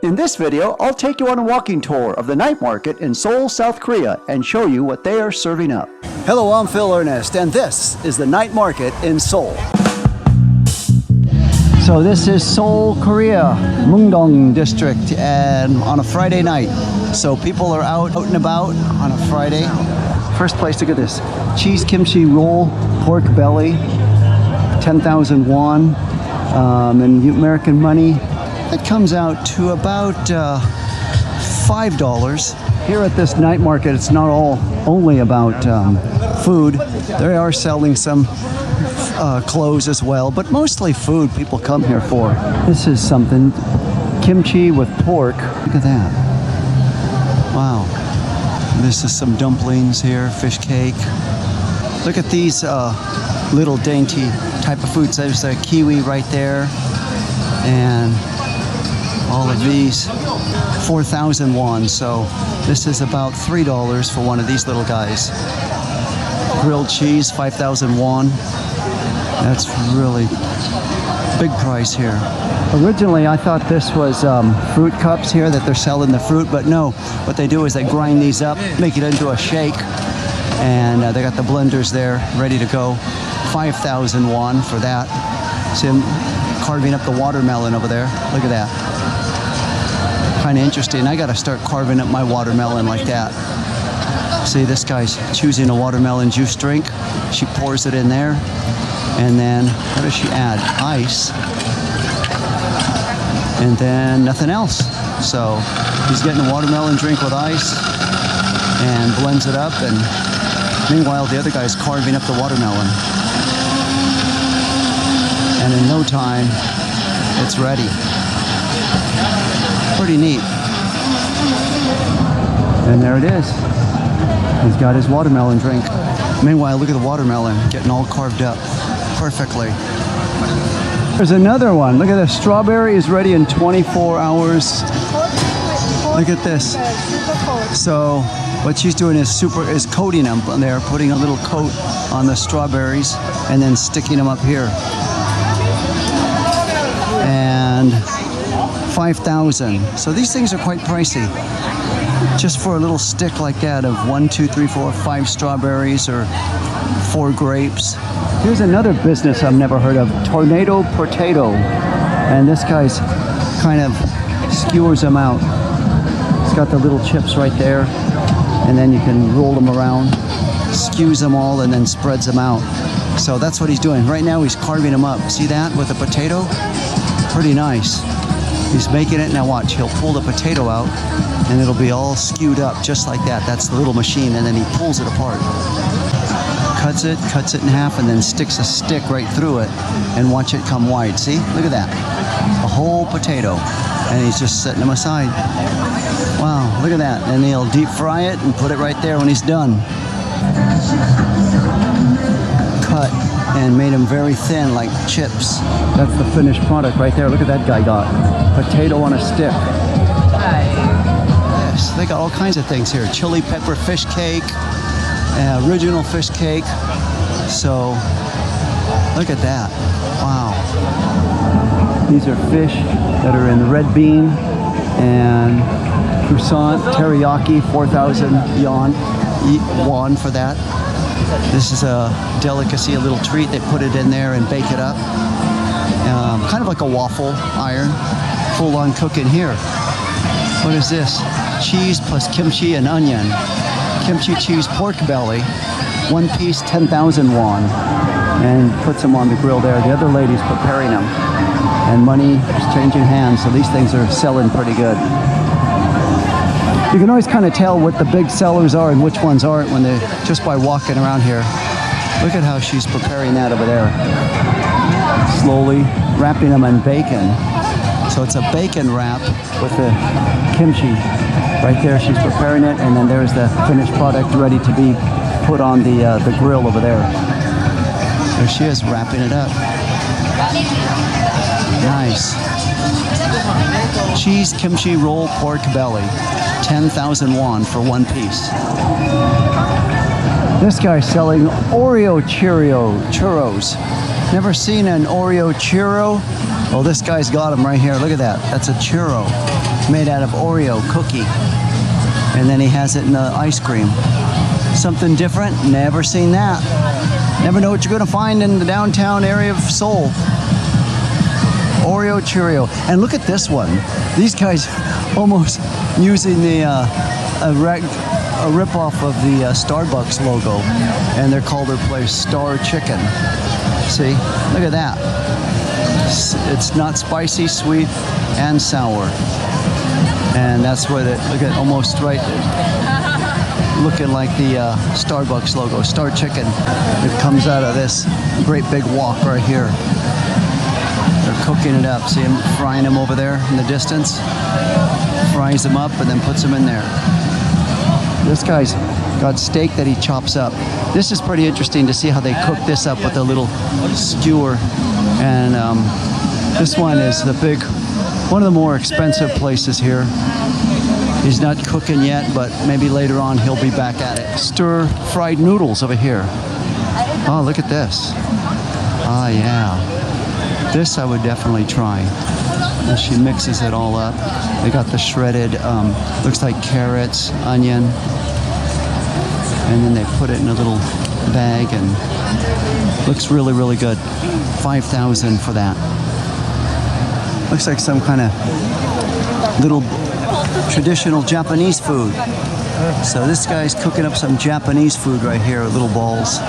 In this video, I'll take you on a walking tour of the night market in Seoul, South Korea, and show you what they are serving up. Hello, I'm Phil Ernest, and this is the night market in Seoul. So this is Seoul, Korea, Myeong-Dong District, and on a Friday night. So people are out and about on a Friday. First place, look at this. Cheese kimchi roll, pork belly, 10,000 won, in American money. It comes out to about $5. Here at this night market, it's not only about food. They are selling some clothes as well, but mostly food people come here for. This is something, kimchi with pork. Look at that. Wow. This is some dumplings here, fish cake. Look at these little dainty type of foods. There's a kiwi right there, and all of these, 4,000 won. So this is about $3 for one of these little guys. Grilled cheese, 5,000 won. That's really big price here. Originally, I thought this was fruit cups here that they're selling the fruit, but no. What they do is they grind these up, make it into a shake, and they got the blenders there ready to go. 5,000 won for that. See him carving up the watermelon over there. Look at that. Kind of interesting. I got to start carving up my watermelon like that. See, this guy's choosing a watermelon juice drink. She pours it in there, and then what does she add? Ice, and then nothing else. So he's getting a watermelon drink with ice and blends it up, and meanwhile the other guy's carving up the watermelon. And in no time, it's ready. Pretty neat. And there it is. He's got his watermelon drink. Meanwhile, look at the watermelon getting all carved up perfectly. There's another one. Look at this. Strawberry is ready in 24 hours. Look at this. So what she's doing is coating them. They're putting a little coat on the strawberries and then sticking them up here. And 5,000. So these things are quite pricey. Just for a little stick like that of 1, 2, 3, 4, 5 strawberries or 4 grapes. Here's another business I've never heard of, Tornado Potato. And this guy's kind of skewers them out. It's got the little chips right there, and then you can roll them around, skews them all, and then spreads them out. So that's what he's doing. Right now he's carving them up. See that with a potato? Pretty nice. He's making it. Now watch, he'll pull the potato out and it'll be all skewed up just like that. That's the little machine, and then he pulls it apart. Cuts it in half, and then sticks a stick right through it, and watch it come wide. See? Look at that. A whole potato. And he's just setting them aside. Wow, look at that. And he'll deep fry it and put it right there when he's done. Cut and made them very thin, like chips. That's the finished product right there. Look at that guy got. Potato on a stick. Yes, they got all kinds of things here. Chili pepper fish cake, original fish cake. So, look at that. Wow. These are fish that are in red bean and croissant, teriyaki, 4,000 won for that. This is a delicacy, a little treat. They put it in there and bake it up. Kind of like a waffle iron. Full-on cooking here. What is this? Cheese plus kimchi and onion. Kimchi cheese pork belly. 1 piece, 10,000 won. And puts them on the grill there. The other lady's preparing them. And money is changing hands, so these things are selling pretty good. You can always kind of tell what the big sellers are and which ones aren't when they just by walking around here. Look at how she's preparing that over there. Slowly wrapping them in bacon. So it's a bacon wrap with the kimchi. Right there she's preparing it, and then there's the finished product ready to be put on the grill over there. There she is, wrapping it up. Nice. Cheese kimchi roll pork belly. 10,000 won for 1 piece. This guy's selling Oreo churros. Never seen an Oreo churro? Well, this guy's got them right here. Look at that. That's a churro. made out of Oreo cookie. And then he has it in the ice cream. Something different, never seen that. Never know what you're gonna find in the downtown area of Seoul. Oreo Cheerio. And look at this one. These guys almost using the a rip-off of the Starbucks logo. And they're called their place Star Chicken. See, look at that. It's not spicy, sweet, and sour. And that's where they look at, almost right, looking like the Starbucks logo, Star Chicken. It comes out of this great big wok right here. They're cooking it up. See him frying them over there in the distance? Fries them up and then puts them in there. This guy's got steak that he chops up. This is pretty interesting to see how they cook this up with a little skewer. And this one is the big, one of the more expensive places here. He's not cooking yet, but maybe later on he'll be back at it. Stir-fried noodles over here. Oh, look at this. Oh, yeah. This I would definitely try. And she mixes it all up. They got the shredded, looks like carrots, onion, and then they put it in a little bag and looks really, really good. 5,000 for that. Looks like some kind of little traditional Japanese food. So this guy's cooking up some Japanese food right here with little balls.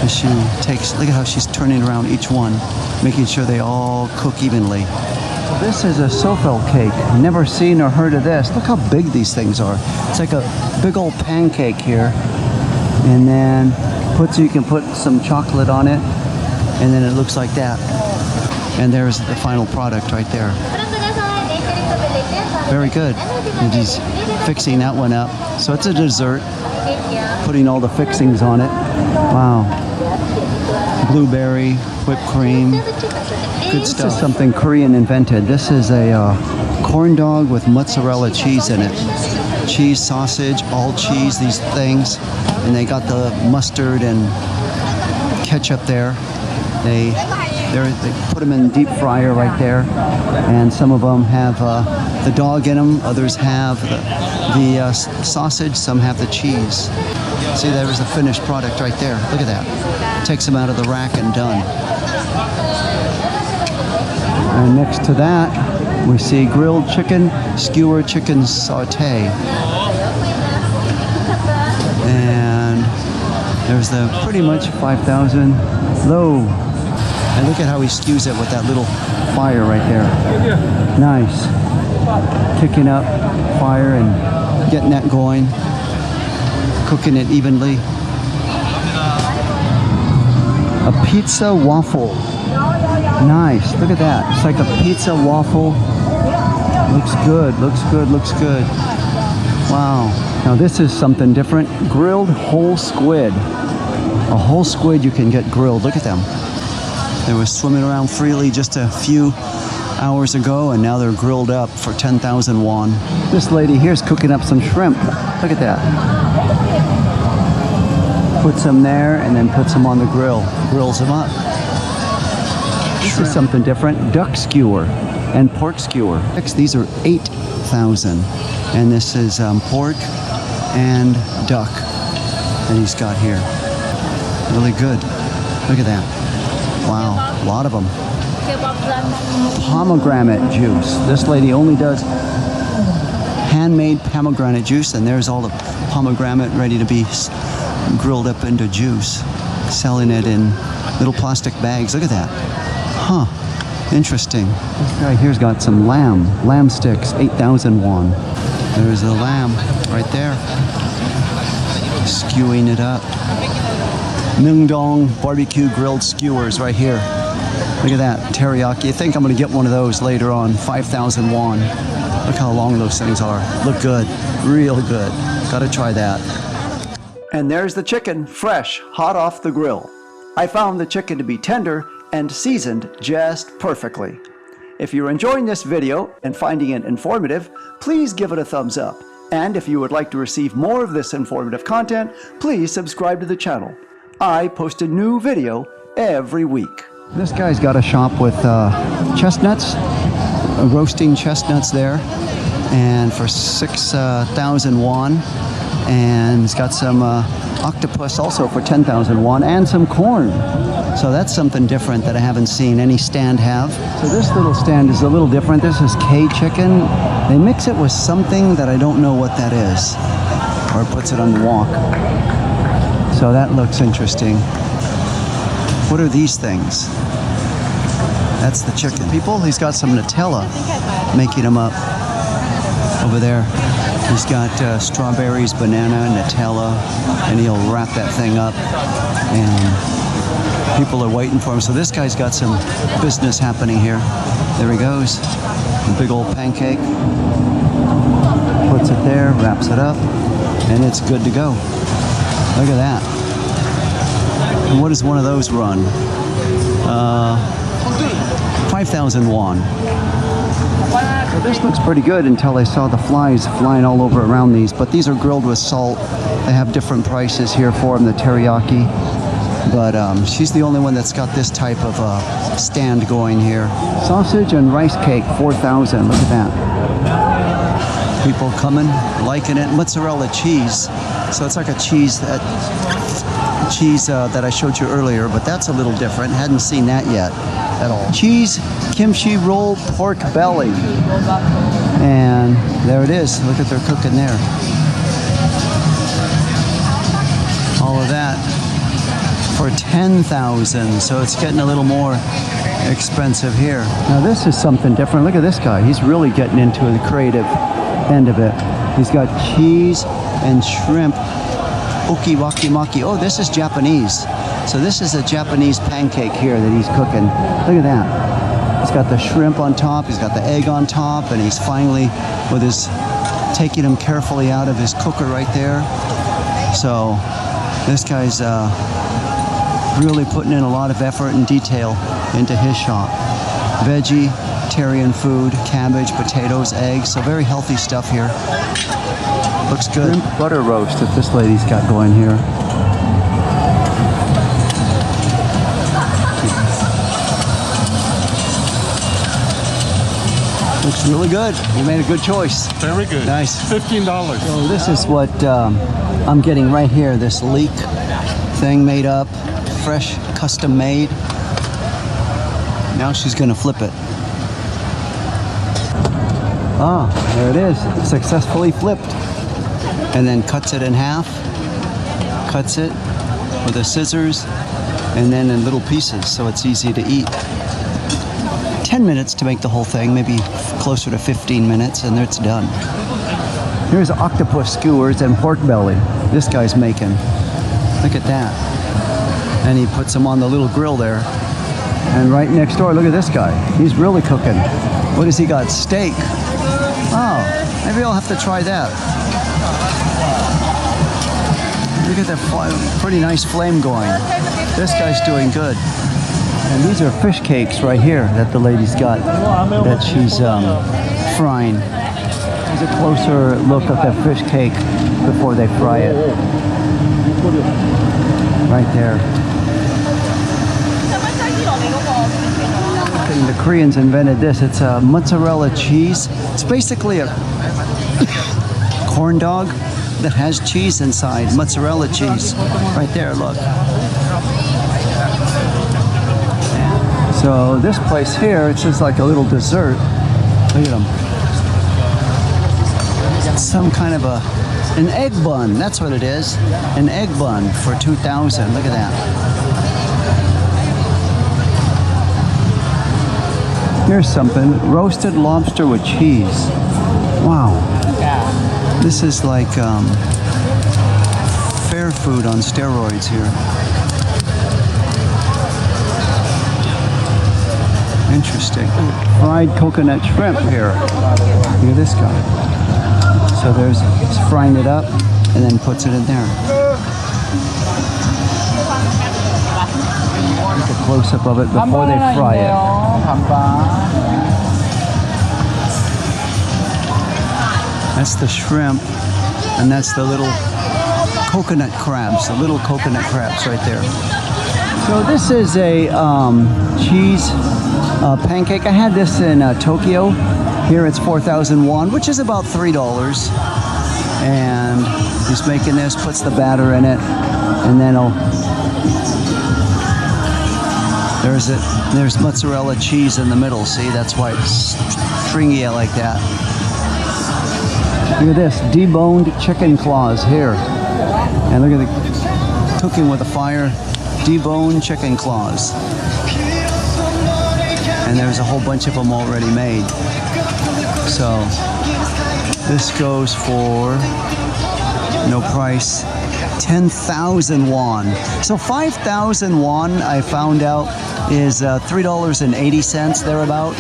And she takes, look at how she's turning around each one, making sure they all cook evenly. So this is a sofel cake. Never seen or heard of this. Look how big these things are. It's like a big old pancake here. And then you can put some chocolate on it. And then it looks like that. And there's the final product right there. Very good. And he's fixing that one up. So it's a dessert. Putting all the fixings on it. Wow. Blueberry, whipped cream. Good stuff. This is something Korean invented. This is a corn dog with mozzarella cheese in it. Cheese, sausage, all cheese, these things. And they got the mustard and ketchup there. They put them in the deep fryer right there, and some of them have the dog in them, others have the sausage, some have the cheese. See, there's the finished product right there. Look at that. Takes them out of the rack and done. And next to that, we see grilled chicken, skewer chicken saute. And there's the pretty much 5,000 low. And look at how he skews it with that little fire right there. Nice. Kicking up fire and getting that going. Cooking it evenly. A pizza waffle. Nice. Look at that. It's like a pizza waffle. Looks good. Looks good. Looks good. Wow. Now this is something different. Grilled whole squid. A whole squid you can get grilled. Look at them. They were swimming around freely just a few hours ago, and now they're grilled up for 10,000 won. This lady here is cooking up some shrimp. Look at that. Puts them there and then puts them on the grill. Grills them up. This is something different. Duck skewer and pork skewer. These are 8,000. And this is pork and duck that he's got here. Really good. Look at that. Wow, a lot of them. Pomegranate juice. This lady only does handmade pomegranate juice, and there's all the pomegranate ready to be grilled up into juice. Selling it in little plastic bags. Look at that. Huh, interesting. This guy here's got some lamb sticks, 8,000 won. There's the lamb right there. Skewing it up. Myeong-Dong barbecue grilled skewers right here. Look at that, teriyaki. I think I'm gonna get one of those later on, 5,000 won. Look how long those things are. Look good, real good. Gotta try that. And there's the chicken, fresh, hot off the grill. I found the chicken to be tender and seasoned just perfectly. If you're enjoying this video and finding it informative, please give it a thumbs up. And if you would like to receive more of this informative content, please subscribe to the channel. I post a new video every week. This guy's got a shop with chestnuts, roasting chestnuts there, and for 6,000 won. And he's got some octopus also for 10,000 won, and some corn. So that's something different that I haven't seen any stand have. So this little stand is a little different. This is K chicken. They mix it with something that I don't know what that is, or puts it on the wok. So that looks interesting. What are these things? That's the chicken. People, he's got some Nutella, making them up over there. He's got strawberries, banana, Nutella, and he'll wrap that thing up. And people are waiting for him. So this guy's got some business happening here. There he goes. A big old pancake. Puts it there, wraps it up, and it's good to go. Look at that. And what does one of those run? 5,000 won. Well, this looks pretty good until I saw the flies flying all over around these. But these are grilled with salt. They have different prices here for them, the teriyaki. But she's the only one that's got this type of stand going here. Sausage and rice cake, 4,000. Look at that. People coming, liking it. Mozzarella cheese. So it's like a cheese that I showed you earlier, but that's a little different. Hadn't seen that yet at all. Cheese kimchi roll pork belly. And there it is. Look at they're cooking there. All of that for 10,000. So it's getting a little more expensive here. Now this is something different. Look at this guy. He's really getting into the creative end of it. He's got cheese and shrimp. Okiwakimaki. Oh, this is Japanese. So this is a Japanese pancake here that he's cooking. Look at that. He's got the shrimp on top, he's got the egg on top, and he's finally, with his, taking them carefully out of his cooker right there. So this guy's really putting in a lot of effort and detail into his shop. Vegetarian food, cabbage, potatoes, eggs, so very healthy stuff here. Looks good. Shrimp butter roast that this lady's got going here. Looks really good. You made a good choice. Very good. Nice. $15. So this is what I'm getting right here. This leek thing made up, fresh, custom made. Now she's gonna flip it. Ah, there it is. Successfully flipped. And then cuts it in half. Cuts it with the scissors, and then in little pieces, so it's easy to eat. 10 minutes to make the whole thing, maybe closer to 15 minutes, and it's done. Here's octopus skewers and pork belly. This guy's making. Look at that. And he puts them on the little grill there. And right next door, look at this guy. He's really cooking. What has he got? Steak. Oh, maybe I'll have to try that. Look at that pretty nice flame going. This guy's doing good. And these are fish cakes right here that the lady's got, that she's frying. Here's a closer look at that fish cake before they fry it. Right there. And the Koreans invented this. It's a mozzarella cheese. It's basically a corn dog that has cheese inside. Mozzarella cheese. Right there, look. So this place here, it's just like a little dessert. Look at them. It's some kind of an egg bun. That's what it is. An egg bun for 2,000. Look at that. Here's something. Roasted lobster with cheese. Wow. This is like fair food on steroids here. Interesting. Fried coconut shrimp here. Look at this guy. So he's frying it up and then puts it in there. Take a close-up of it before they fry it. That's the shrimp, and that's the little coconut crabs, right there. So this is a cheese pancake. I had this in Tokyo. Here it's 4,000 won, which is about $3. And he's making this, puts the batter in it, and then there's mozzarella cheese in the middle. See, that's why it's stringy like that. Look at this, deboned chicken claws here. And look at the cooking with a fire, deboned chicken claws. And there's a whole bunch of them already made. So this goes for no price, 10,000 won. So 5,000 won, I found out, is $3.80 thereabout.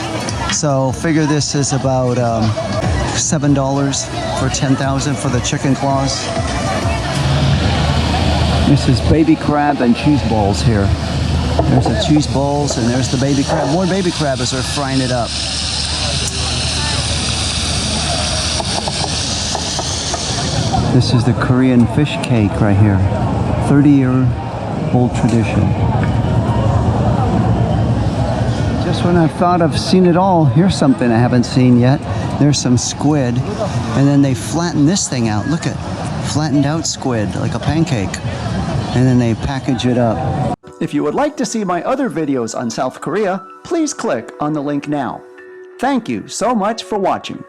So figure this is about $7 for 10,000 for the chicken claws. This is baby crab and cheese balls here. There's the cheese balls and there's the baby crab. More baby crab as they're frying it up. This is the Korean fish cake right here. 30-year-old tradition. Just when I thought I've seen it all, here's something I haven't seen yet. There's some squid, and then they flatten this thing out. Look at flattened out squid, like a pancake. And then they package it up. If you would like to see my other videos on South Korea, please click on the link now. Thank you so much for watching.